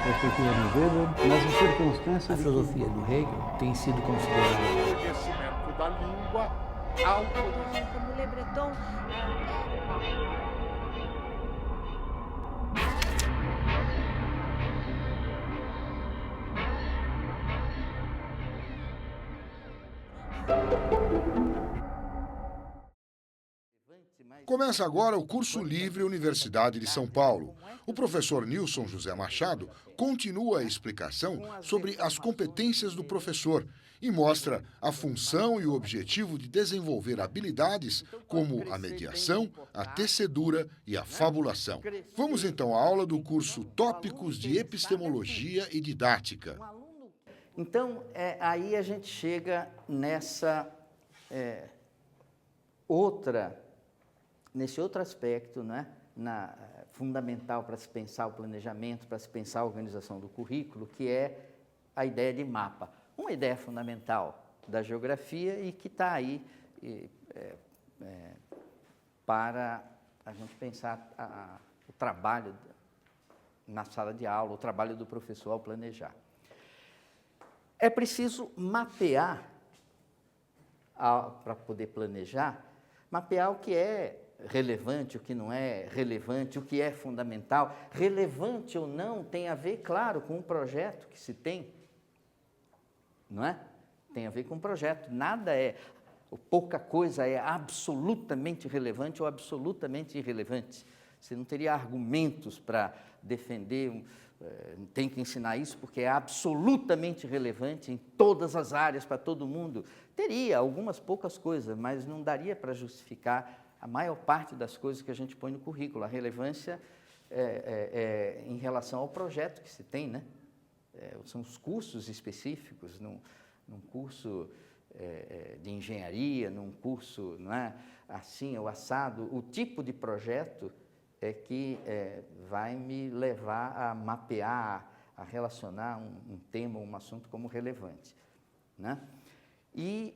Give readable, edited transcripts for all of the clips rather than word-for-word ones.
perspectiva de Weber, nas circunstâncias... A filosofia do Hegel tem sido considerada... O conhecimento da língua ao conhecimento. Como Le Breton... Começa agora o curso livre Universidade de São Paulo. O professor Nilson José Machado continua a explicação sobre as competências do professor e mostra a função e o objetivo de desenvolver habilidades como a mediação, a tecedura e a fabulação. Vamos então à aula do curso Tópicos de Epistemologia e Didática. Então, aí a gente chega nessa nesse outro aspecto, né, fundamental para se pensar o planejamento, para se pensar a organização do currículo, que é a ideia de mapa. Uma ideia fundamental da geografia e que está aí para a gente pensar o trabalho na sala de aula, o trabalho do professor ao planejar. É preciso mapear, para poder planejar, mapear o que é relevante, o que não é relevante, o que é fundamental. Relevante ou não tem a ver, claro, com o projeto que se tem, não é? Tem a ver com o projeto. Nada pouca coisa é absolutamente relevante ou absolutamente irrelevante. Você não teria argumentos para defender, tem que ensinar isso porque é absolutamente relevante em todas as áreas, para todo mundo. Teria algumas poucas coisas, mas não daria para justificar a maior parte das coisas que a gente põe no currículo. A relevância em relação ao projeto que se tem, né? São os cursos específicos, num curso de engenharia, num curso, não é, assim, o assado, o tipo de projeto é que vai me levar a mapear, a relacionar um tema, um assunto como relevante, né? E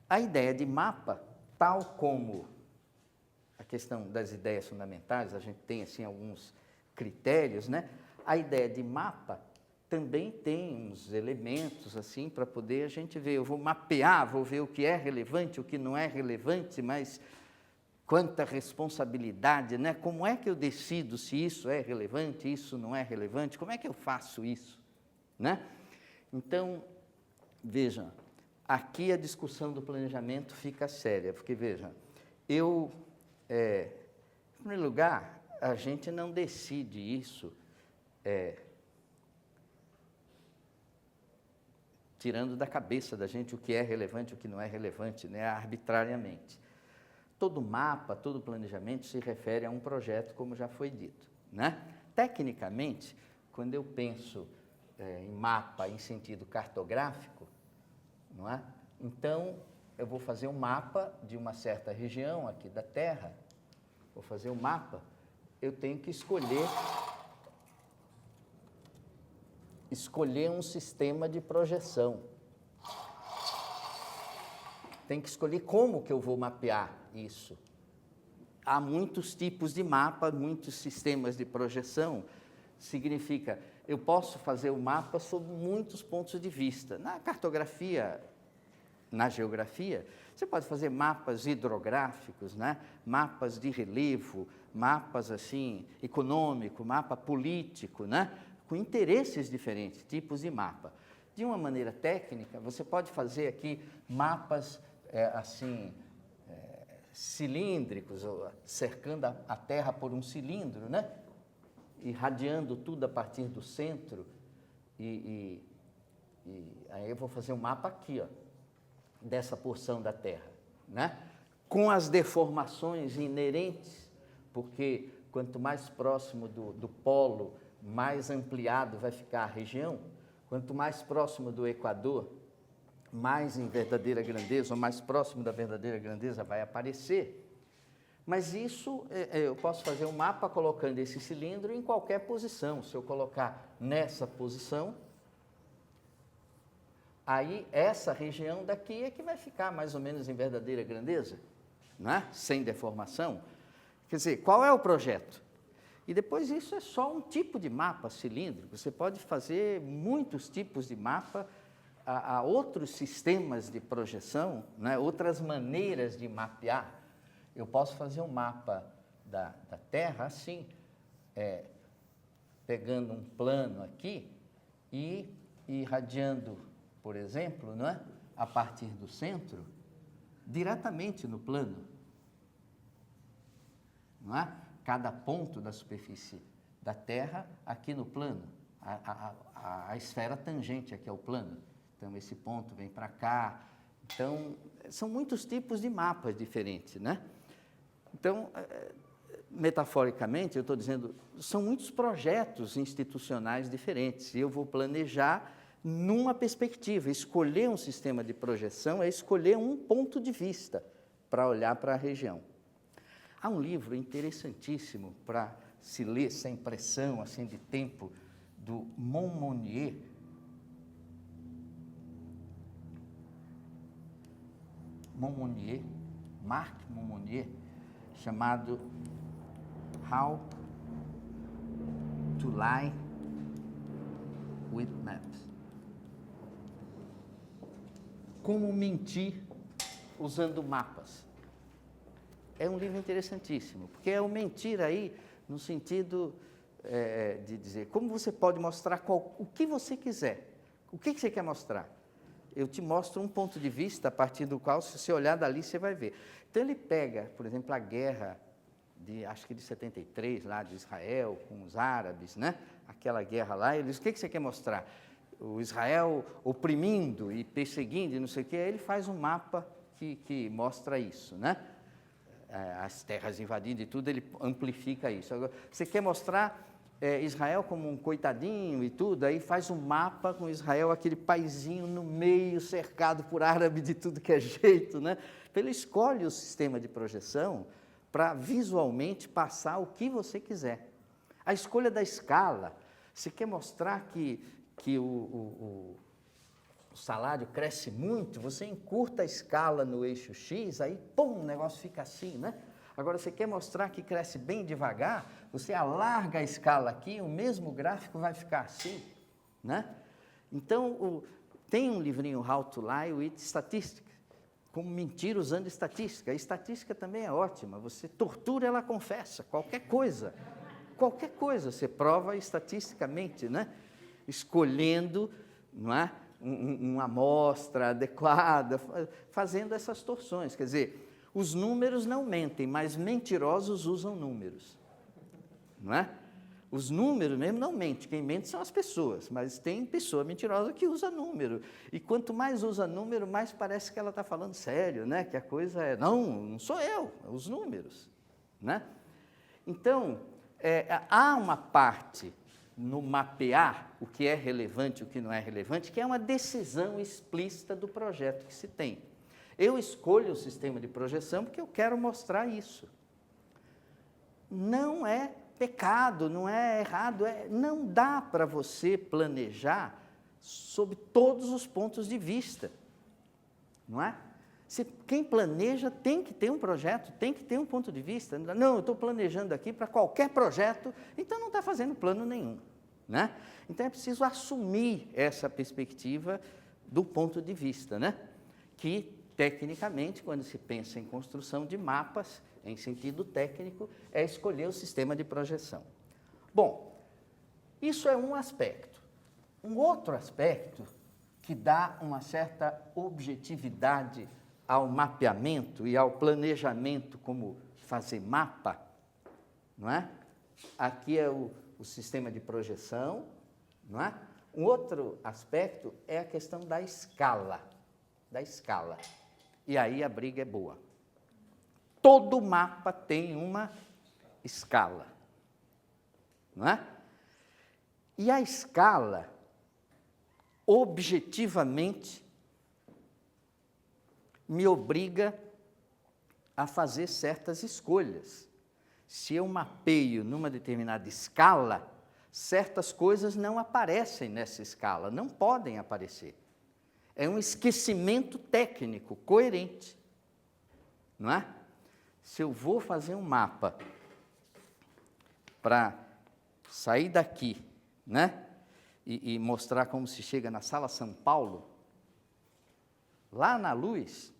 a ideia de mapa, tal como a questão das ideias fundamentais, a gente tem assim alguns critérios, né? A ideia de mapa também tem uns elementos assim para poder a gente ver. Eu vou mapear, vou ver o que é relevante, o que não é relevante, mas quanta responsabilidade, né? Como é que eu decido se isso é relevante, isso não é relevante? Como é que eu faço isso, né? Então, veja, aqui a discussão do planejamento fica séria, porque, veja, em primeiro lugar, a gente não decide isso tirando da cabeça da gente o que é relevante e o que não é relevante, né, arbitrariamente. Todo mapa, todo planejamento se refere a um projeto, como já foi dito, né? Tecnicamente, quando eu penso em mapa em sentido cartográfico, não é? Então, eu vou fazer um mapa de uma certa região aqui da Terra, vou fazer um mapa, eu tenho que escolher um sistema de projeção. Tem que escolher como que eu vou mapear isso. Há muitos tipos de mapa, muitos sistemas de projeção. Significa, eu posso fazer o mapa sob muitos pontos de vista. Na cartografia, na geografia, você pode fazer mapas hidrográficos, né? Mapas de relevo, mapas assim, econômico, mapa político, né? Com interesses diferentes, tipos de mapa. De uma maneira técnica, você pode fazer aqui mapas cilíndricos, cercando a Terra por um cilindro, né? Irradiando tudo a partir do centro. E aí eu vou fazer um mapa aqui, ó, dessa porção da Terra, né? Com as deformações inerentes, porque quanto mais próximo do polo, mais ampliado vai ficar a região. Quanto mais próximo do Equador, mais em verdadeira grandeza, ou mais próximo da verdadeira grandeza vai aparecer. Mas isso, eu posso fazer um mapa colocando esse cilindro em qualquer posição. Se eu colocar nessa posição, aí essa região daqui é que vai ficar mais ou menos em verdadeira grandeza, né? Sem deformação. Quer dizer, qual é o projeto? E depois isso é só um tipo de mapa cilíndrico. Você pode fazer muitos tipos de mapa, há outros sistemas de projeção, né? Outras maneiras de mapear. Eu posso fazer um mapa da Terra assim, pegando um plano aqui e irradiando, por exemplo, não é? A partir do centro, diretamente no plano. Não é? Cada ponto da superfície da Terra aqui no plano, a esfera tangente aqui ao plano. Então, esse ponto vem para cá. Então, são muitos tipos de mapas diferentes, né? Então, metaforicamente, eu estou dizendo, são muitos projetos institucionais diferentes. E eu vou planejar numa perspectiva. Escolher um sistema de projeção é escolher um ponto de vista para olhar para a região. Há um livro interessantíssimo para se ler sem pressão, assim, de tempo, do Monmonier. Marc Monmonier, chamado How to Lie with Maps. Como mentir usando mapas. É um livro interessantíssimo, porque é o mentir aí no sentido de dizer como você pode mostrar o que você quiser. O que você quer mostrar? Eu te mostro um ponto de vista a partir do qual, se você olhar dali, você vai ver. Então, ele pega, por exemplo, a guerra acho que de 73, lá de Israel, com os árabes, né? Aquela guerra lá, ele diz, o que você quer mostrar? O Israel oprimindo e perseguindo e não sei o quê, ele faz um mapa que mostra isso, né? As terras invadidas e tudo, ele amplifica isso. Agora, você quer mostrar Israel como um coitadinho e tudo, aí faz um mapa com Israel, aquele paizinho no meio, cercado por árabe de tudo que é jeito, né? Então, ele escolhe o sistema de projeção para visualmente passar o que você quiser. A escolha da escala, você quer mostrar que o salário cresce muito, você encurta a escala no eixo X, aí, pum, o negócio fica assim, né? Agora, você quer mostrar que cresce bem devagar, você alarga a escala aqui, o mesmo gráfico vai ficar assim, né? Então, tem um livrinho, How to Lie with Statistics, como mentir usando estatística. A estatística também é ótima, você tortura, ela confessa, qualquer coisa você prova estatisticamente, né? Escolhendo, não é? Uma amostra adequada, fazendo essas torções. Quer dizer, os números não mentem, mas mentirosos usam números, não é? Os números mesmo não mentem, quem mente são as pessoas, mas tem pessoa mentirosa que usa número, e quanto mais usa número, mais parece que ela está falando sério, né? Que a coisa é, não sou eu, os números, né? Então, há uma parte no mapear o que é relevante e o que não é relevante, que é uma decisão explícita do projeto que se tem. Eu escolho o sistema de projeção porque eu quero mostrar isso. Não é pecado, não é errado, não dá para você planejar sob todos os pontos de vista, não é? Quem planeja tem que ter um projeto, tem que ter um ponto de vista. Não, eu estou planejando aqui para qualquer projeto, então não está fazendo plano nenhum, né? Então é preciso assumir essa perspectiva do ponto de vista, né? Que, tecnicamente, quando se pensa em construção de mapas, em sentido técnico, é escolher o sistema de projeção. Bom, isso é um aspecto. Um outro aspecto que dá uma certa objetividade ao mapeamento e ao planejamento, como fazer mapa, não é? Aqui é o sistema de projeção, não é? Um outro aspecto é a questão da escala, E aí a briga é boa. Todo mapa tem uma escala, não é? E a escala, objetivamente, me obriga a fazer certas escolhas. Se eu mapeio numa determinada escala, certas coisas não aparecem nessa escala, não podem aparecer. É um esquecimento técnico coerente, não é? Se eu vou fazer um mapa para sair daqui, né? E mostrar como se chega na Sala São Paulo, lá na luz,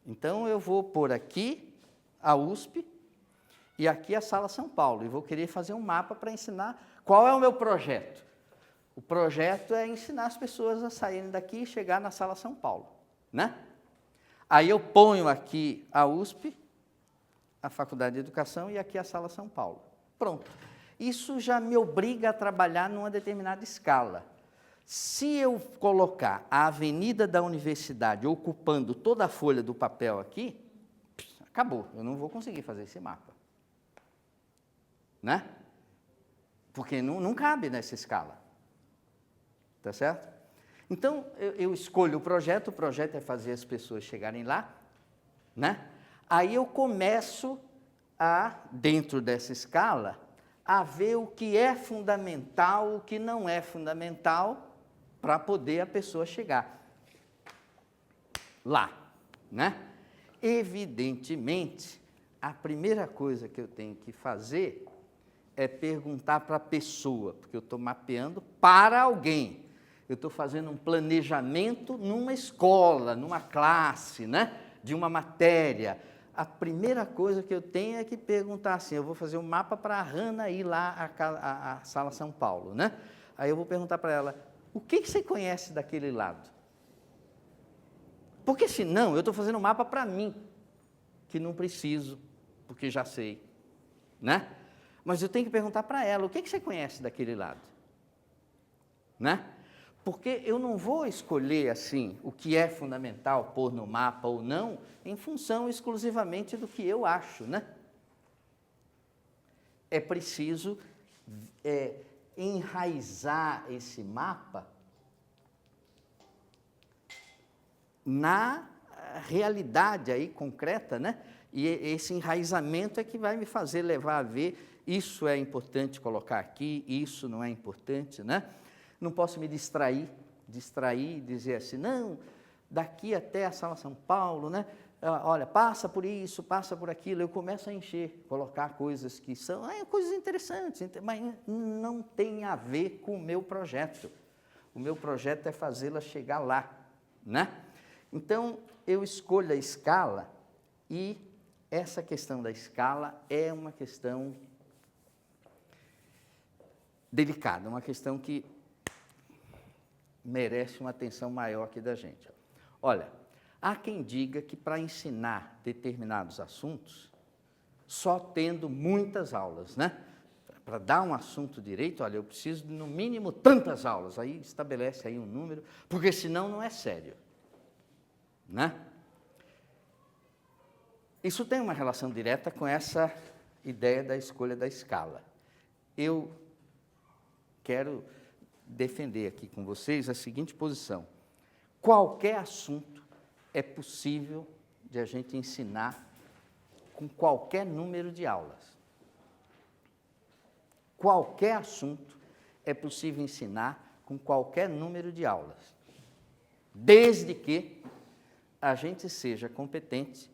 então eu vou pôr aqui a USP e aqui a Sala São Paulo, e vou querer fazer um mapa para ensinar qual é o meu projeto. O projeto é ensinar as pessoas a saírem daqui e chegar na Sala São Paulo, né? Aí eu ponho aqui a USP, a Faculdade de Educação, e aqui a Sala São Paulo. Pronto. Isso já me obriga a trabalhar numa determinada escala. Se eu colocar a avenida da universidade ocupando toda a folha do papel aqui, acabou, eu não vou conseguir fazer esse mapa. Né? Porque não cabe nessa escala. Tá certo? Então, eu escolho o projeto é fazer as pessoas chegarem lá, né? Aí eu começo dentro dessa escala, a ver o que é fundamental, o que não é fundamental, para poder a pessoa chegar lá, né? Evidentemente, a primeira coisa que eu tenho que fazer é perguntar para a pessoa, porque eu estou mapeando para alguém. Eu estou fazendo um planejamento numa escola, numa classe, né? De uma matéria. A primeira coisa que eu tenho é que perguntar assim, eu vou fazer um mapa para a Hanna ir lá à Sala São Paulo, né? Aí eu vou perguntar para ela, o que você conhece daquele lado? Porque senão eu estou fazendo um mapa para mim, que não preciso, porque já sei, né? Mas eu tenho que perguntar para ela, o que você conhece daquele lado? Né? Porque eu não vou escolher, assim, o que é fundamental pôr no mapa ou não, em função exclusivamente do que eu acho, né? É preciso enraizar esse mapa na realidade aí concreta, né? E esse enraizamento é que vai me fazer levar a ver isso é importante colocar aqui, isso não é importante, né? Não posso me distrair e dizer assim, não, daqui até a Sala São Paulo, né? Olha, passa por isso, passa por aquilo, eu começo a encher, colocar coisas que são coisas interessantes, mas não tem a ver com o meu projeto. O meu projeto é fazê-la chegar lá, né? Então, eu escolho a escala e essa questão da escala é uma questão delicada, uma questão que merece uma atenção maior aqui da gente. Olha, há quem diga que para ensinar determinados assuntos, só tendo muitas aulas, né? Para dar um assunto direito, olha, eu preciso de no mínimo tantas aulas, aí estabelece aí um número, porque senão não é sério, né? Isso tem uma relação direta com essa ideia da escolha da escala. Eu quero defender aqui com vocês a seguinte posição. Qualquer assunto é possível de a gente ensinar com qualquer número de aulas. Qualquer assunto é possível ensinar com qualquer número de aulas, desde que a gente seja competente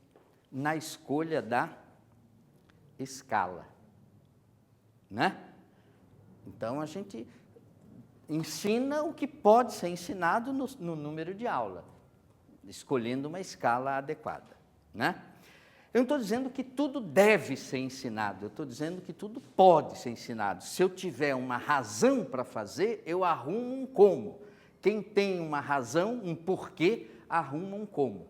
na escolha da escala, né? Então, a gente ensina o que pode ser ensinado no número de aula, escolhendo uma escala adequada, né? Eu não estou dizendo que tudo deve ser ensinado, eu estou dizendo que tudo pode ser ensinado. Se eu tiver uma razão para fazer, eu arrumo um como. Quem tem uma razão, um porquê, arruma um como.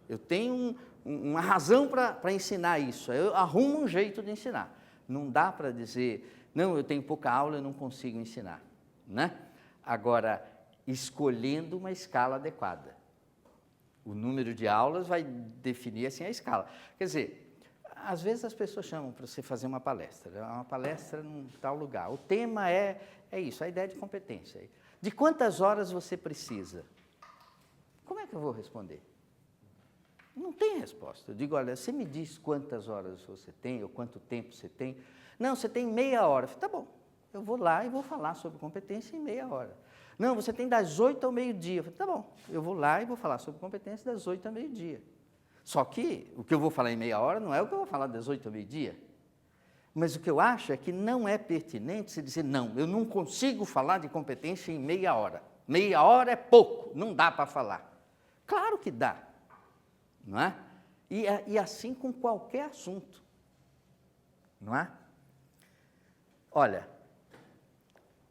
Eu tenho uma razão para ensinar isso, eu arrumo um jeito de ensinar. Não dá para dizer, não, eu tenho pouca aula, eu não consigo ensinar, né? Agora, escolhendo uma escala adequada. O número de aulas vai definir assim a escala. Quer dizer, às vezes as pessoas chamam para você fazer uma palestra num tal lugar. O tema é isso, a ideia de competência. De quantas horas você precisa? Como é que eu vou responder? Não tem resposta. Eu digo, olha, você me diz quantas horas você tem, ou quanto tempo você tem. Não, você tem meia hora. Eu falei, tá bom, eu vou lá e vou falar sobre competência em meia hora. Não, você tem das 8 ao meio-dia. Eu falei, tá bom, eu vou lá e vou falar sobre competência das 8 ao meio-dia. Só que o que eu vou falar em meia hora não é o que eu vou falar das 8 ao meio-dia. Mas o que eu acho é que não é pertinente se dizer, não, eu não consigo falar de competência em meia hora. Meia hora é pouco, não dá para falar. Claro que dá, não é? E assim com qualquer assunto, não é? Olha,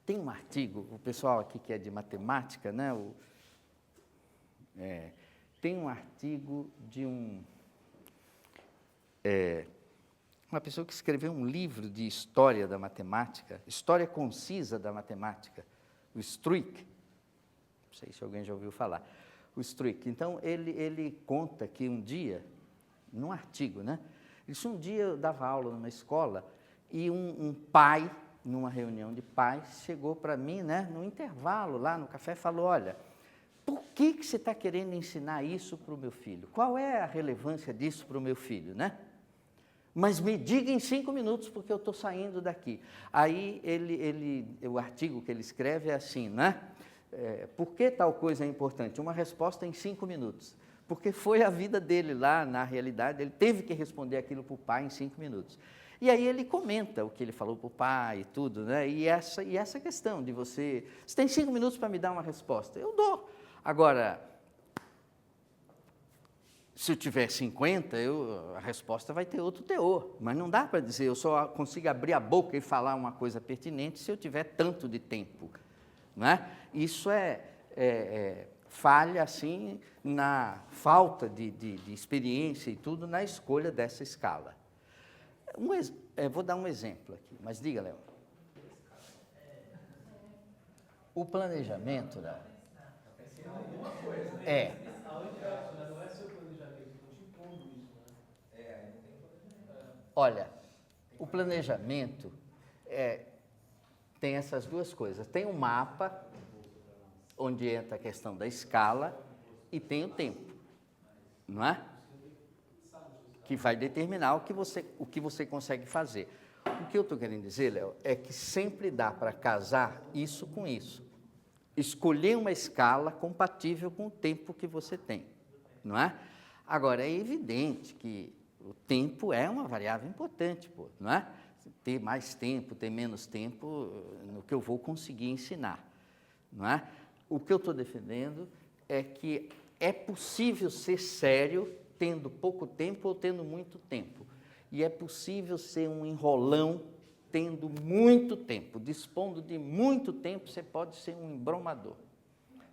tem um artigo, o pessoal aqui que é de matemática, né? Tem um artigo de uma pessoa que escreveu um livro de história da matemática, história concisa da matemática, o Struik. Não sei se alguém já ouviu falar. O Struik. Então, ele conta que um dia, num artigo, né? Isso um dia eu dava aula numa escola e um pai, numa reunião de pais, chegou para mim, né, no intervalo lá no café, e falou, olha, por que você está querendo ensinar isso para o meu filho? Qual é a relevância disso para o meu filho, né? Mas me diga em 5 minutos, porque eu estou saindo daqui. Aí, o artigo que ele escreve é assim, né? Por que tal coisa é importante? Uma resposta em 5 minutos. Porque foi a vida dele lá, na realidade, ele teve que responder aquilo para o pai em 5 minutos. E aí ele comenta o que ele falou para o pai e tudo, né? E essa questão de você tem 5 minutos para me dar uma resposta. Eu dou. Agora, se eu tiver 50, a resposta vai ter outro teor. Mas não dá para dizer, eu só consigo abrir a boca e falar uma coisa pertinente se eu tiver tanto de tempo. Não é? Isso falha, assim, na falta de experiência e tudo na escolha dessa escala. Vou dar um exemplo aqui, mas diga, Léo. O planejamento, Léo, olha, o planejamento tem essas duas coisas. Tem um mapa, onde entra a questão da escala, e tem o tempo, não é? Que vai determinar o que você consegue fazer. O que eu estou querendo dizer, Léo, é que sempre dá para casar isso com isso. Escolher uma escala compatível com o tempo que você tem, não é? Agora, é evidente que o tempo é uma variável importante, não é? Ter mais tempo, ter menos tempo, no que eu vou conseguir ensinar, não é? O que eu estou defendendo é que é possível ser sério tendo pouco tempo ou tendo muito tempo. E é possível ser um enrolão tendo muito tempo. Dispondo de muito tempo, você pode ser um embromador.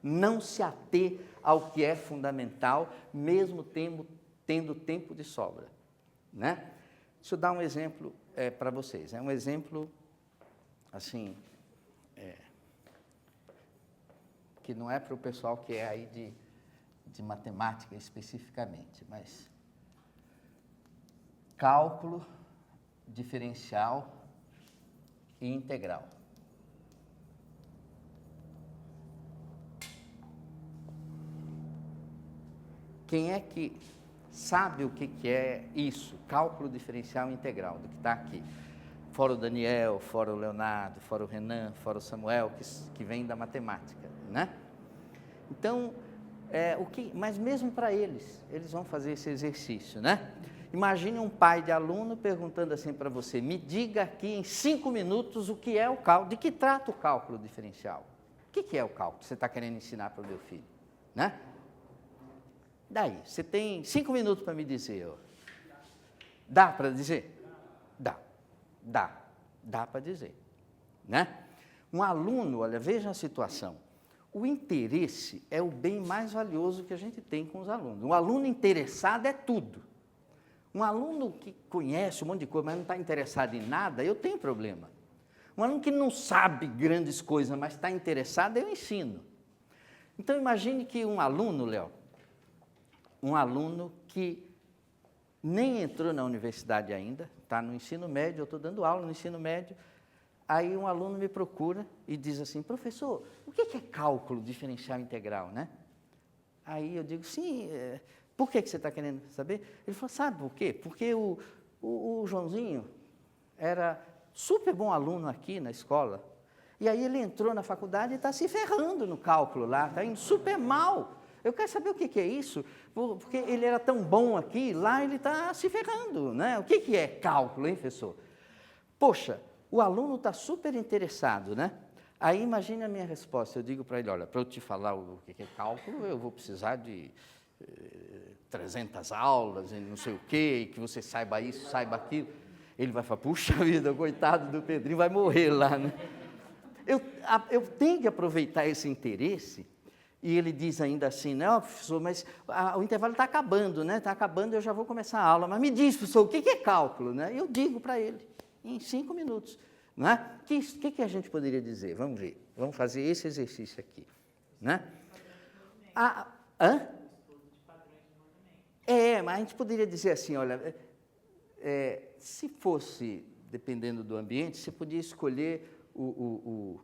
Não se ater ao que é fundamental, mesmo tendo tempo de sobra, né? Deixa eu dar um exemplo para vocês. É um exemplo, assim, que não é para o pessoal que é aí de matemática especificamente, mas cálculo diferencial e integral. Quem é que sabe o que é isso, cálculo diferencial e integral, do que está aqui? Fora o Daniel, fora o Leonardo, fora o Renan, fora o Samuel, que vem da matemática, né? Então, mas mesmo para eles vão fazer esse exercício, né? Imagine um pai de aluno perguntando assim para você, me diga aqui em 5 minutos o que é o cálculo, de que trata o cálculo diferencial? O que é o cálculo que você está querendo ensinar para o meu filho, né? Daí, você tem 5 minutos para me dizer. Dá para dizer? Dá para dizer, né? Um aluno, olha, veja a situação. O interesse é o bem mais valioso que a gente tem com os alunos. Um aluno interessado é tudo. Um aluno que conhece um monte de coisa, mas não está interessado em nada, eu tenho problema. Um aluno que não sabe grandes coisas, mas está interessado, eu ensino. Então, imagine que um aluno, Léo, um aluno que nem entrou na universidade ainda, está no ensino médio, eu estou dando aula no ensino médio, aí um aluno me procura e diz assim, professor, o que é cálculo diferencial integral, né? Aí eu digo, sim, por que você está querendo saber? Ele falou, sabe por quê? Porque o Joãozinho era super bom aluno aqui na escola, e aí ele entrou na faculdade e está se ferrando no cálculo lá, está indo super mal. Eu quero saber o que é isso, porque ele era tão bom aqui, lá ele está se ferrando, né? O que é cálculo, hein, professor? Poxa, o aluno está super interessado, né? Aí imagine a minha resposta, eu digo para ele, olha, para eu te falar o que é cálculo, eu vou precisar de 300 aulas, e não sei o quê, e que você saiba isso, saiba aquilo. Ele vai falar, puxa vida, coitado do Pedrinho, vai morrer lá, né? Eu tenho que aproveitar esse interesse, e ele diz ainda assim, não, professor, mas o intervalo está acabando, né? Está acabando, eu já vou começar a aula. Mas me diz, professor, o que é cálculo, né? Eu digo para ele, em 5 minutos. Não é? O que a gente poderia dizer? Vamos ver. Vamos fazer esse exercício aqui. Né? Mas a gente poderia dizer assim, olha, se fosse, dependendo do ambiente, você podia escolher o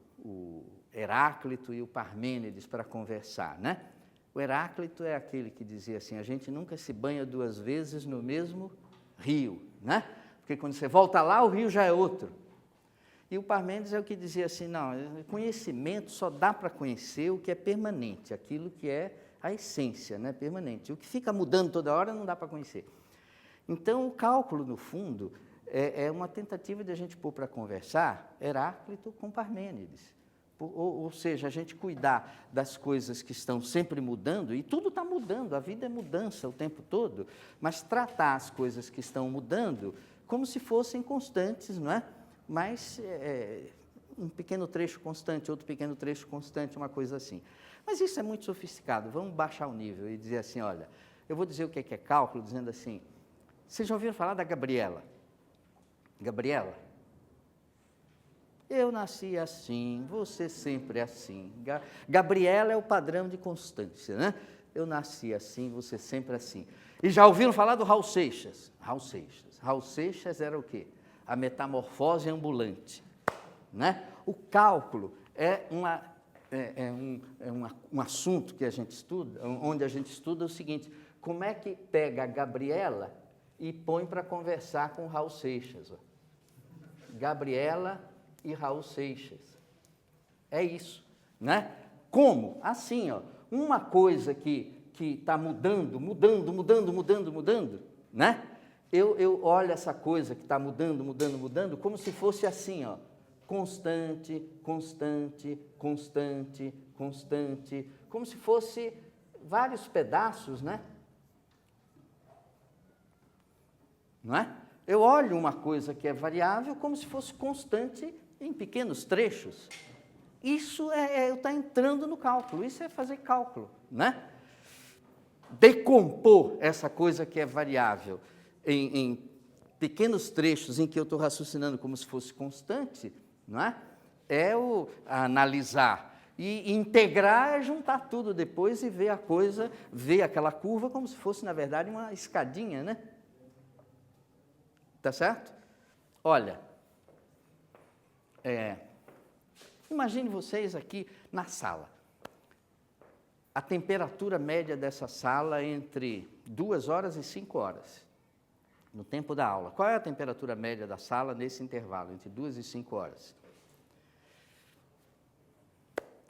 Heráclito e o Parmênides para conversar, né? O Heráclito é aquele que dizia assim, a gente nunca se banha 2 vezes no mesmo rio, né? Porque quando você volta lá, o rio já é outro. E o Parmênides é o que dizia assim, não, conhecimento só dá para conhecer o que é permanente, aquilo que é a essência, né, permanente. O que fica mudando toda hora não dá para conhecer. Então, o cálculo, no fundo, é uma tentativa de a gente pôr para conversar Heráclito com Parmênides. Ou seja, a gente cuidar das coisas que estão sempre mudando, e tudo está mudando, a vida é mudança o tempo todo, mas tratar as coisas que estão mudando como se fossem constantes, não é? Mas um pequeno trecho constante, outro pequeno trecho constante, uma coisa assim. Mas isso é muito sofisticado, vamos baixar o nível e dizer assim, olha, eu vou dizer o que é cálculo, dizendo assim, vocês já ouviram falar da Gabriela? Gabriela? Eu nasci assim, você sempre assim. Gabriela é o padrão de constância, né? Eu nasci assim, você sempre assim. E já ouviram falar do Raul Seixas? Raul Seixas. Raul Seixas era o quê? A metamorfose ambulante, né? O cálculo é um assunto que a gente estuda, onde a gente estuda o seguinte, como é que pega a Gabriela e põe para conversar com o Raul Seixas? Ó. Gabriela e Raul Seixas. É isso, né? Como? Assim, ó, uma coisa que está mudando, né? Eu olho essa coisa que está mudando, como se fosse assim, ó, constante, constante, constante, constante, como se fosse vários pedaços, né? Não é? Eu olho uma coisa que é variável como se fosse constante em pequenos trechos. Isso eu estar entrando no cálculo, isso é fazer cálculo, né? Decompor essa coisa que é variável em pequenos trechos em que eu estou raciocinando como se fosse constante, não é? Analisar. E integrar é juntar tudo depois e ver a coisa, ver aquela curva como se fosse, na verdade, uma escadinha, né? Tá certo? Olha, imagine vocês aqui na sala. A temperatura média dessa sala é entre 2 horas e 5 horas, no tempo da aula. Qual é a temperatura média da sala nesse intervalo, entre 2 e 5 horas?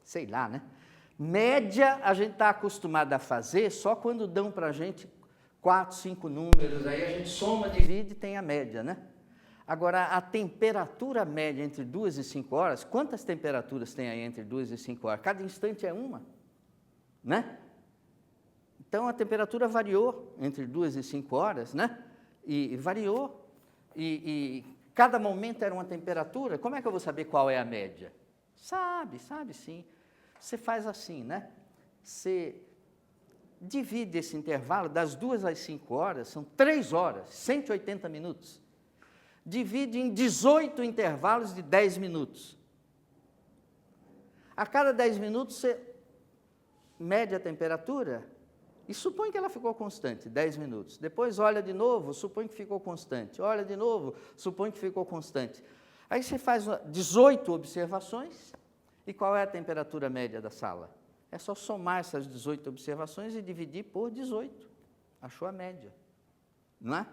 Sei lá, né? Média a gente está acostumado a fazer só quando dão para a gente 4, 5 números, aí a gente soma, divide e tem a média, né? Agora, a temperatura média entre 2 e 5 horas, quantas temperaturas tem aí entre 2 e 5 horas? Cada instante é uma, né? Então, a temperatura variou entre 2 e 5 horas, né? E variou, e cada momento era uma temperatura. Como é que eu vou saber qual é a média? Sabe sim. Você faz assim, né? Você divide esse intervalo das 2 às 5 horas, são 3 horas, 180 minutos. Divide em 18 intervalos de 10 minutos. A cada 10 minutos, você mede a temperatura e supõe que ela ficou constante, 10 minutos. Depois olha de novo, supõe que ficou constante. Olha de novo, supõe que ficou constante. Aí você faz 18 observações, e qual é a temperatura média da sala? É só somar essas 18 observações e dividir por 18. Achou a média, não é?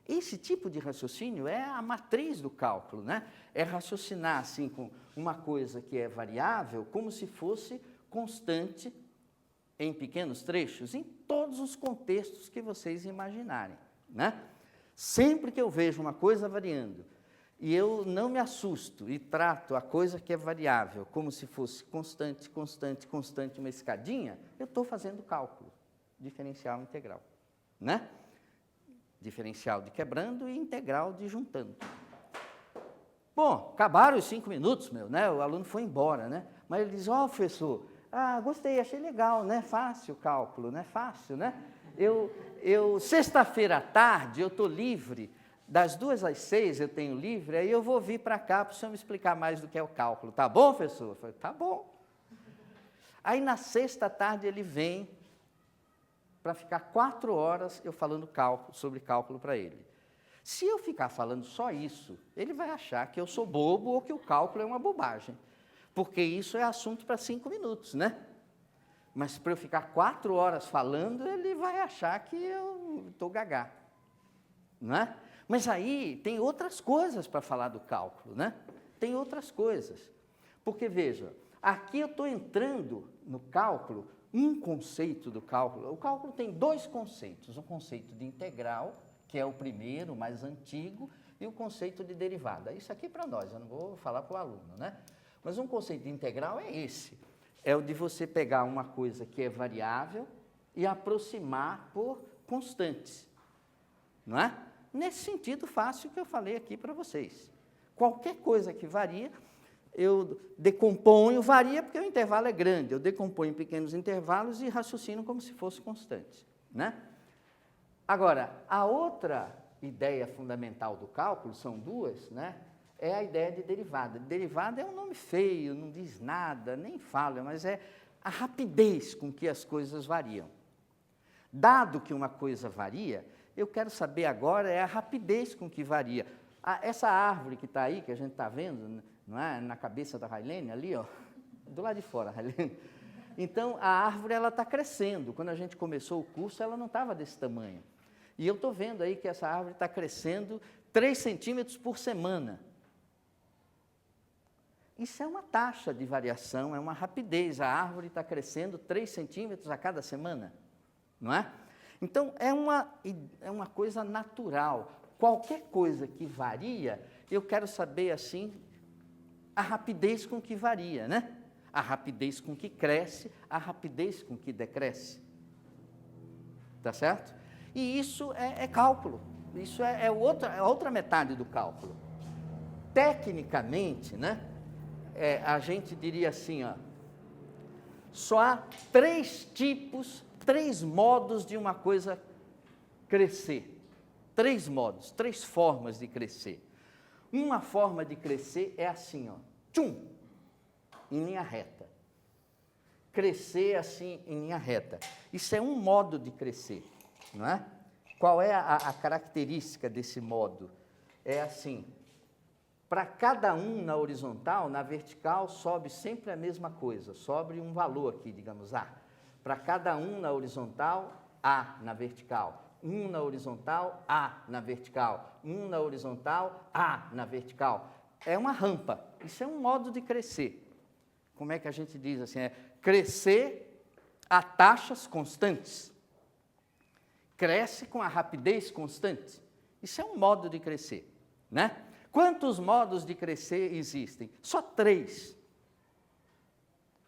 Esse tipo de raciocínio é a matriz do cálculo, né? É raciocinar assim com uma coisa que é variável como se fosse constante em pequenos trechos, em todos os contextos que vocês imaginarem, né? Sempre que eu vejo uma coisa variando e eu não me assusto e trato a coisa que é variável como se fosse constante, constante, constante, uma escadinha, eu estou fazendo cálculo, diferencial integral, né? Diferencial de quebrando e integral de juntando. Bom, acabaram os 5 minutos, né? O aluno foi embora, né? Mas ele diz, professor, gostei, achei legal, né? Fácil o cálculo, né? Fácil, né? Sexta-feira à tarde, eu estou livre, das 2 às 6 eu tenho livre, aí eu vou vir para cá para o senhor me explicar mais do que é o cálculo. Tá bom, professor? Eu falei, tá bom. Aí, na sexta à tarde, ele vem para ficar 4 horas eu falando sobre cálculo para ele. Se eu ficar falando só isso, ele vai achar que eu sou bobo ou que o cálculo é uma bobagem, porque isso é assunto para 5 minutos, né? Mas para eu ficar 4 horas falando, ele vai achar que eu estou gagá, não é? Mas aí tem outras coisas para falar do cálculo, né? Tem outras coisas. Porque, veja, aqui eu estou entrando no cálculo, um conceito do cálculo. O cálculo tem 2 conceitos, o conceito de integral, que é o primeiro, mais antigo, e o conceito de derivada. Isso aqui para nós, eu não vou falar para o aluno, né? Mas um conceito de integral é esse, é o de você pegar uma coisa que é variável e aproximar por constantes, não é? Nesse sentido fácil que eu falei aqui para vocês. Qualquer coisa que varia, eu decomponho, varia porque o intervalo é grande, eu decomponho em pequenos intervalos e raciocino como se fosse constante, né? Agora, a outra ideia fundamental do cálculo, são 2, né? É a ideia de derivada. Derivada é um nome feio, não diz nada, nem fala, mas é a rapidez com que as coisas variam. Dado que uma coisa varia, eu quero saber agora é a rapidez com que varia. Essa árvore que está aí, que a gente está vendo, não é? Na cabeça da Railene, ali, ó, do lado de fora, Railene. Então, a árvore está crescendo. Quando a gente começou o curso, ela não estava desse tamanho. E eu estou vendo aí que essa árvore está crescendo 3 centímetros por semana. Isso é uma taxa de variação, é uma rapidez. A árvore está crescendo 3 centímetros a cada semana, não é? Então, é uma coisa natural. Qualquer coisa que varia, eu quero saber, assim, a rapidez com que varia, né? A rapidez com que cresce, a rapidez com que decresce. Tá certo? E isso é cálculo. Isso é a outra metade do cálculo. Tecnicamente, né? A gente diria assim, ó, só há 3 tipos, 3 modos de uma coisa crescer. 3 modos, 3 formas de crescer. Uma forma de crescer é assim, ó, tchum, em linha reta. Crescer assim, em linha reta. Isso é um modo de crescer, não é? Qual é a característica desse modo? É assim, para cada um na horizontal, na vertical, sobe sempre a mesma coisa, sobe um valor aqui, digamos, A. Para cada um na horizontal, A na vertical. 1 na horizontal, A na vertical. 1 na horizontal, A na vertical. É uma rampa. Isso é um modo de crescer. Como é que a gente diz assim? É crescer a taxas constantes. Cresce com a rapidez constante. Isso é um modo de crescer, né? Quantos modos de crescer existem? Só 3.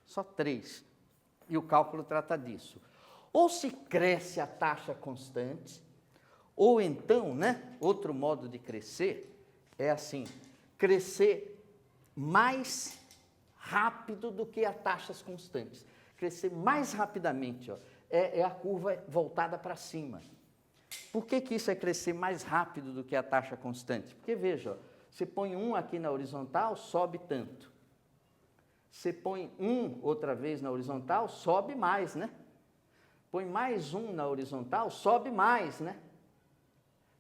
Só 3. E o cálculo trata disso. Ou se cresce a taxa constante, ou então, né, outro modo de crescer é assim, crescer mais rápido do que a taxas constantes. Crescer mais rapidamente, ó, é a curva voltada para cima. Por que isso é crescer mais rápido do que a taxa constante? Porque, veja, ó, você põe 1 aqui na horizontal, sobe tanto. Você põe 1 outra vez na horizontal, sobe mais, né? Põe mais 1 na horizontal, sobe mais, né?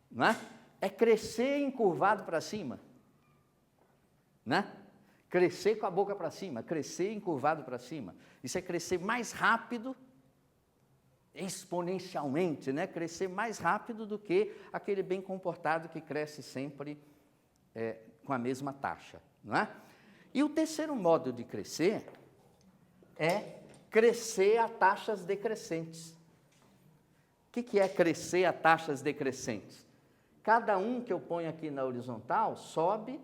Não é? É crescer encurvado para cima, né? Crescer com a boca para cima, crescer encurvado para cima. Isso é crescer mais rápido, exponencialmente, né? Crescer mais rápido do que aquele bem comportado que cresce sempre com a mesma taxa, não é? E o terceiro modo de crescer é crescer a taxas decrescentes. O que é crescer a taxas decrescentes? Cada um que eu ponho aqui na horizontal sobe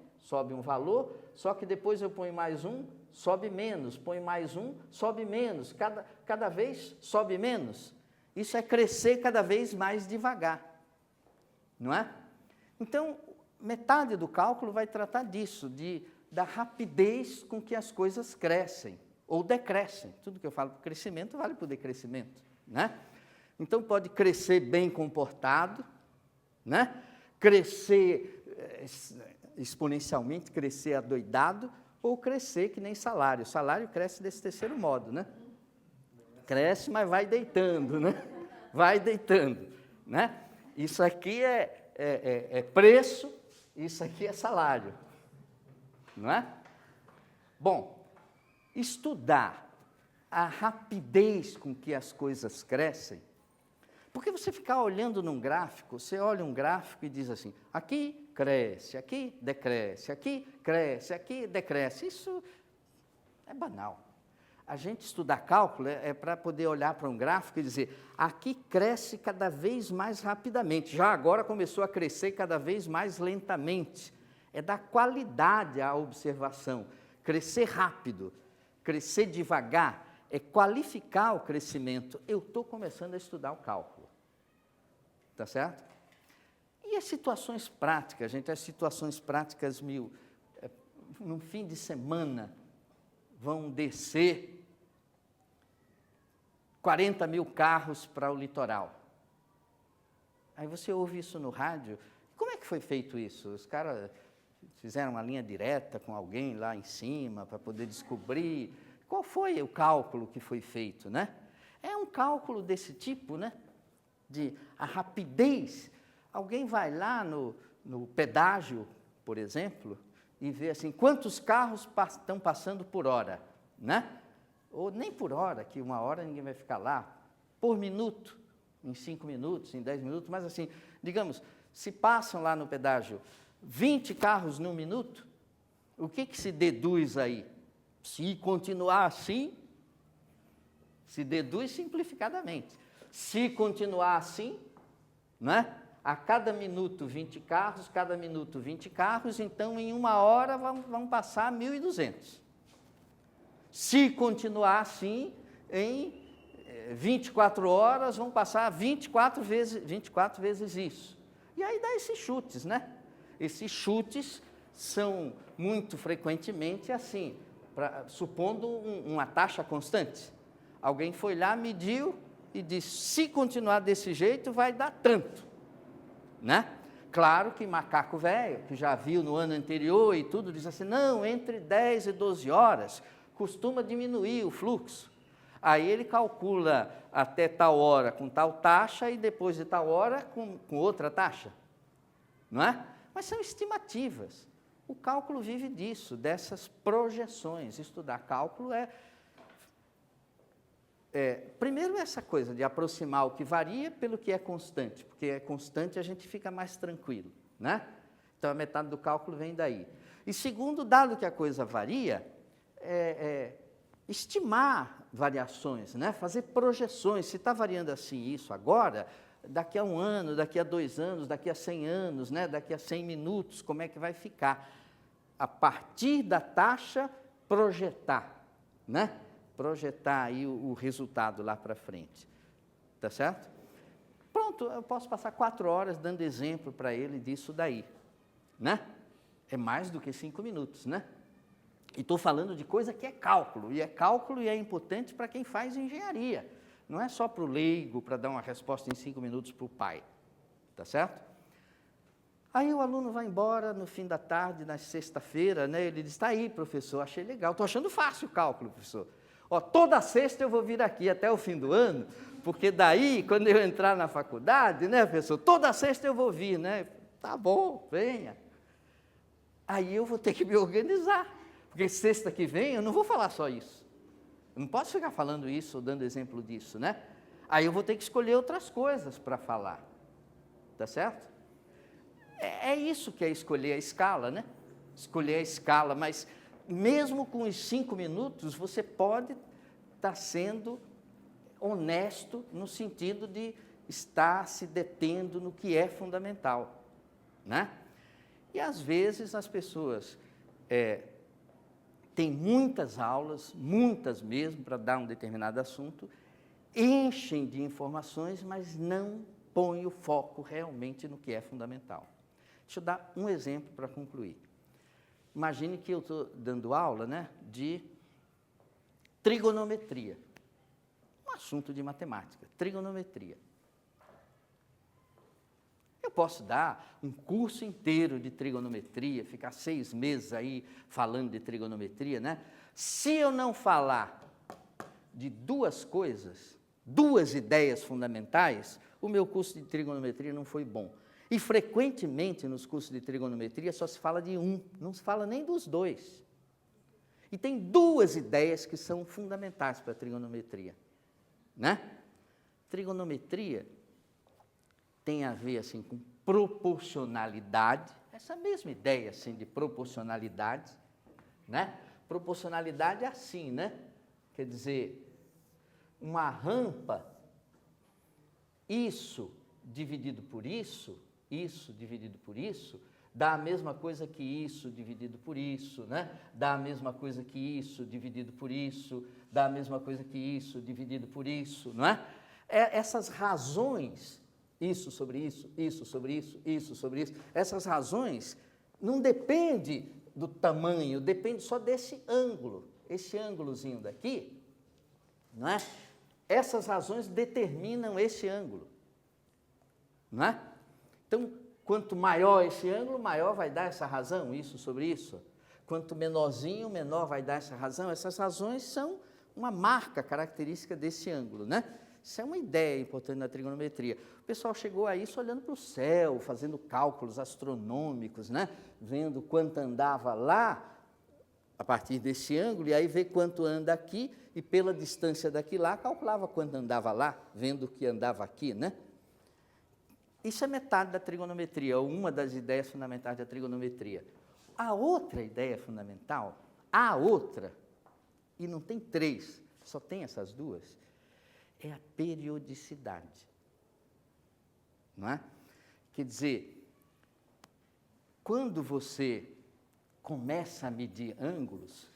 um valor, só que depois eu ponho mais um, sobe menos, põe mais um, sobe menos, cada vez sobe menos. Isso é crescer cada vez mais devagar, não é? Então, metade do cálculo vai tratar disso, da rapidez com que as coisas crescem ou decrescem. Tudo que eu falo para crescimento vale para o decrescimento, né? Então, pode crescer bem comportado, né? Crescer exponencialmente, crescer adoidado, ou crescer que nem salário. O salário cresce desse terceiro modo, né? Cresce, mas vai deitando, né? Vai deitando, né? Isso aqui é preço, isso aqui é salário, não é? Bom, estudar a rapidez com que as coisas crescem, porque você ficar olhando num gráfico, você olha um gráfico e diz assim, aqui cresce, aqui decresce, aqui cresce, aqui decresce. Isso é banal. A gente estudar cálculo é para poder olhar para um gráfico e dizer, aqui cresce cada vez mais rapidamente, já agora começou a crescer cada vez mais lentamente. É dar qualidade à observação, crescer rápido, crescer devagar, é qualificar o crescimento. Eu estou começando a estudar o cálculo, tá certo? E as situações práticas, gente, as situações práticas no fim de semana, vão descer 40 mil carros para o litoral. Aí você ouve isso no rádio. Como é que foi feito isso? Os caras fizeram uma linha direta com alguém lá em cima para poder descobrir qual foi o cálculo que foi feito, né? É um cálculo desse tipo, né? De a rapidez. Alguém vai lá no pedágio, por exemplo, e vê assim, quantos carros estão passando por hora, né? Ou nem por hora, que uma hora ninguém vai ficar lá, por minuto, em 5 minutos, em 10 minutos, mas assim, digamos, se passam lá no pedágio 20 carros num minuto, o que se deduz aí? Se continuar assim, se deduz simplificadamente. Se continuar assim, né? A cada minuto 20 carros, cada minuto 20 carros, então em uma hora vão passar 1.200. Se continuar assim, em 24 horas vão passar 24 vezes isso. E aí dá esses chutes, né? Esses chutes são muito frequentemente assim, supondo uma taxa constante. Alguém foi lá, mediu e disse, se continuar desse jeito vai dar tanto. Né? Claro que macaco velho, que já viu no ano anterior e tudo, diz assim, não, entre 10 e 12 horas costuma diminuir o fluxo. Aí ele calcula até tal hora com tal taxa e depois de tal hora com outra taxa. Não é? Mas são estimativas. O cálculo vive disso, dessas projeções. Estudar cálculo primeiro essa coisa de aproximar o que varia pelo que é constante, porque é constante a gente fica mais tranquilo, né? Então a metade do cálculo vem daí. E segundo, dado que a coisa varia, estimar variações, né? Fazer projeções, se está variando assim isso agora, daqui a 1 ano, daqui a 2 anos, daqui a 100 anos, né? Daqui a 100 minutos, como é que vai ficar? A partir da taxa, projetar, né? Projetar aí o resultado lá para frente, tá certo? Pronto, eu posso passar 4 horas dando exemplo para ele disso daí, né? É mais do que 5 minutos, né? E estou falando de coisa que é cálculo e é importante para quem faz engenharia, não é só para o leigo, para dar uma resposta em 5 minutos para o pai, tá certo? Aí o aluno vai embora no fim da tarde, na sexta-feira, né? Ele diz, está aí, professor, achei legal, estou achando fácil o cálculo, professor. Ó, toda sexta eu vou vir aqui até o fim do ano, porque daí, quando eu entrar na faculdade, né, professor, toda sexta eu vou vir, né? Tá bom, venha. Aí eu vou ter que me organizar, porque sexta que vem eu não vou falar só isso. Eu não posso ficar falando isso ou dando exemplo disso, né? Aí eu vou ter que escolher outras coisas para falar, tá certo? É isso que é escolher a escala, né? Escolher a escala, mas mesmo com os 5 minutos, você pode estar sendo honesto no sentido de estar se detendo no que é fundamental, né? E, às vezes, as pessoas têm muitas aulas, muitas mesmo, para dar um determinado assunto, enchem de informações, mas não põem o foco realmente no que é fundamental. Deixa eu dar um exemplo para concluir. Imagine que eu estou dando aula, né, de trigonometria. Um assunto de matemática, trigonometria. Eu posso dar um curso inteiro de trigonometria, ficar 6 meses aí falando de trigonometria, né? Se eu não falar de 2 coisas, 2 ideias fundamentais, o meu curso de trigonometria não foi bom. E, frequentemente, nos cursos de trigonometria, só se fala de um, não se fala nem dos 2. E tem 2 ideias que são fundamentais para a trigonometria, né? Trigonometria tem a ver, assim, com proporcionalidade, essa mesma ideia, assim, de proporcionalidade, né? Proporcionalidade é assim, né? Quer dizer, uma rampa, isso dividido por isso dividido por isso, dá a mesma coisa que isso dividido por isso, né? Dá a mesma coisa que isso dividido por isso, dá a mesma coisa que isso dividido por isso, não é? Essas razões, isso sobre isso, isso sobre isso, isso sobre isso, essas razões não dependem do tamanho, depende só desse ângulo, esse ângulozinho daqui, não é? Essas razões determinam esse ângulo, não é? Então, quanto maior esse ângulo, maior vai dar essa razão, isso sobre isso. Quanto menorzinho, menor vai dar essa razão. Essas razões são uma marca característica desse ângulo, né? Isso é uma ideia importante na trigonometria. O pessoal chegou a isso olhando para o céu, fazendo cálculos astronômicos, né? Vendo quanto andava lá, a partir desse ângulo, e aí vê quanto anda aqui, e pela distância daqui lá, calculava quanto andava lá, vendo o que andava aqui, né? Isso é metade da trigonometria, ou uma das ideias fundamentais da trigonometria. A outra ideia fundamental, e não tem 3, só tem essas 2, é a periodicidade. Não é? Quer dizer, quando você começa a medir ângulos,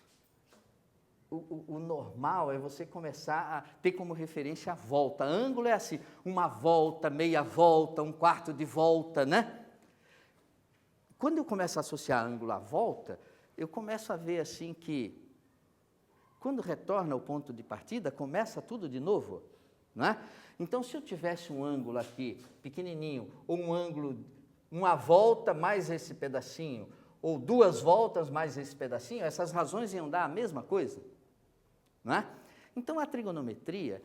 o normal é você começar a ter como referência a volta. Ângulo é assim, uma volta, meia volta, 1/4 de volta, né? Quando eu começo a associar ângulo à volta, eu começo a ver assim que, quando retorna ao ponto de partida, começa tudo de novo, não é? Então, se eu tivesse um ângulo aqui, pequenininho, ou um ângulo, uma volta mais esse pedacinho, ou 2 voltas mais esse pedacinho, essas razões iam dar a mesma coisa. Não é? Então, a trigonometria,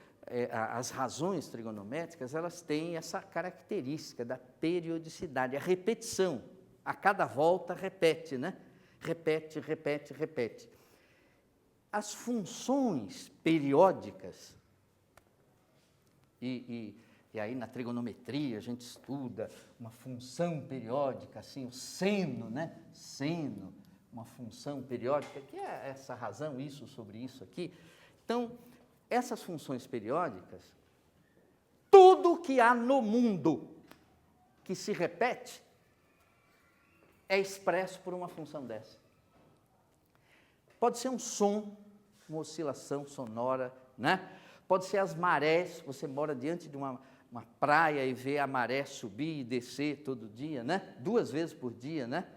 as razões trigonométricas, elas têm essa característica da periodicidade, a repetição. A cada volta repete, né? Repete, repete, repete. As funções periódicas, e aí na trigonometria a gente estuda uma função periódica, assim, o seno, né? Seno, uma função periódica, que é essa razão, isso sobre isso aqui. Então, essas funções periódicas, tudo que há no mundo que se repete, é expresso por uma função dessa. Pode ser um som, uma oscilação sonora, né? Pode ser as marés, você mora diante de uma praia e vê a maré subir e descer todo dia, né? 2 vezes por dia, né?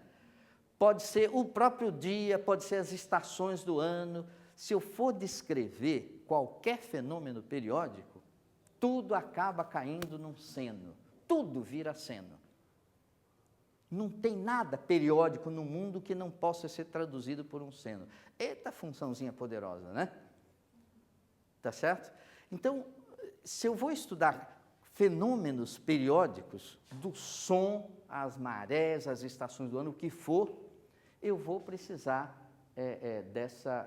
Pode ser o próprio dia, pode ser as estações do ano. Se eu for descrever qualquer fenômeno periódico, tudo acaba caindo num seno, tudo vira seno. Não tem nada periódico no mundo que não possa ser traduzido por um seno. Eita funçãozinha poderosa, né? Tá certo? Então, se eu vou estudar fenômenos periódicos, do som, as marés, as estações do ano, o que for, eu vou precisar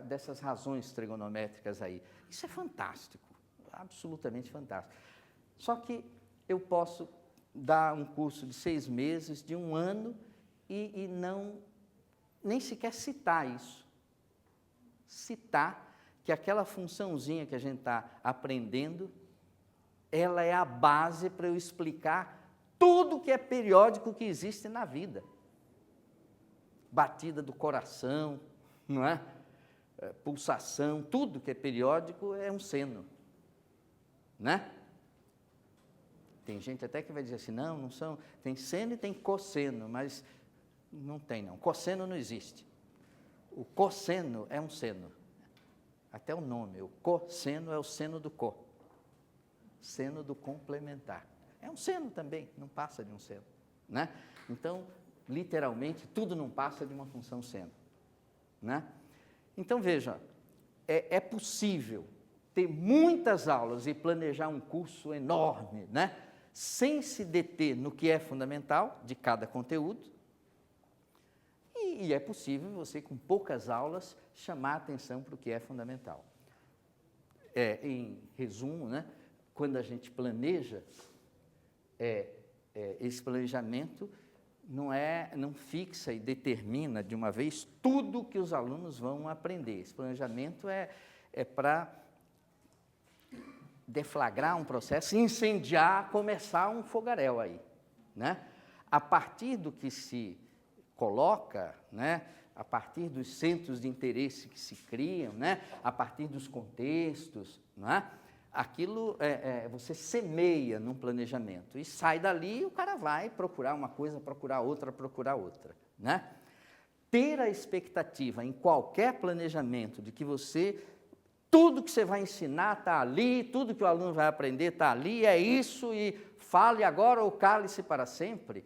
dessas razões trigonométricas aí. Isso é fantástico, absolutamente fantástico. Só que eu posso dar um curso de 6 meses, de 1 ano, e nem sequer citar isso. Citar que aquela funçãozinha que a gente está aprendendo, ela é a base para eu explicar tudo que é periódico que existe na vida. Batida do coração, não é? Pulsação, tudo que é periódico é um seno, né? Tem gente até que vai dizer assim, não são, tem seno e tem cosseno, mas não tem não, cosseno não existe. O cosseno é um seno, até o nome, o cosseno é o seno do co, seno do complementar. É um seno também, não passa de um seno, né? Então, literalmente, tudo não passa de uma função seno, né? Então, veja, é possível ter muitas aulas e planejar um curso enorme, né? Sem se deter no que é fundamental de cada conteúdo, e é possível você, com poucas aulas, chamar a atenção para o que é fundamental. Em resumo, né? Quando a gente planeja, esse planejamento não fixa e determina de uma vez tudo que os alunos vão aprender. Esse planejamento é para deflagrar um processo, incendiar, começar um fogaréu aí, né? A partir do que se coloca, né? A partir dos centros de interesse que se criam, né? A partir dos contextos, né? Aquilo você semeia num planejamento e sai dali e o cara vai procurar uma coisa, procurar outra, né? Ter a expectativa em qualquer planejamento de que tudo que você vai ensinar está ali, tudo que o aluno vai aprender está ali, é isso, e fale agora ou cale-se para sempre,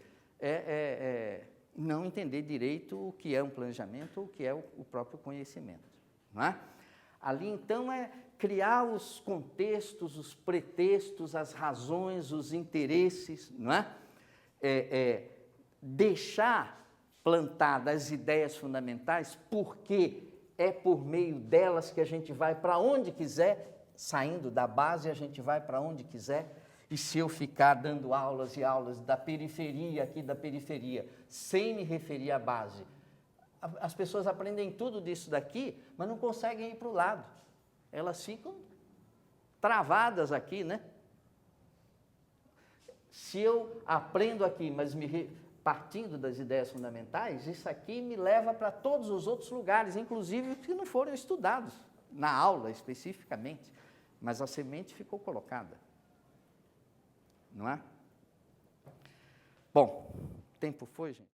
não entender direito o que é um planejamento ou o que é o próprio conhecimento, não é? Ali, então, criar os contextos, os pretextos, as razões, os interesses, não é? Deixar plantadas as ideias fundamentais, porque é por meio delas que a gente vai para onde quiser, saindo da base, a gente vai para onde quiser. E se eu ficar dando aulas e aulas da periferia, aqui da periferia, sem me referir à base, as pessoas aprendem tudo disso daqui, mas não conseguem ir para o lado. Elas ficam travadas aqui, né? Se eu aprendo aqui, mas partindo das ideias fundamentais, isso aqui me leva para todos os outros lugares, inclusive que não foram estudados na aula especificamente, mas a semente ficou colocada, não é? Bom, o tempo foi, gente?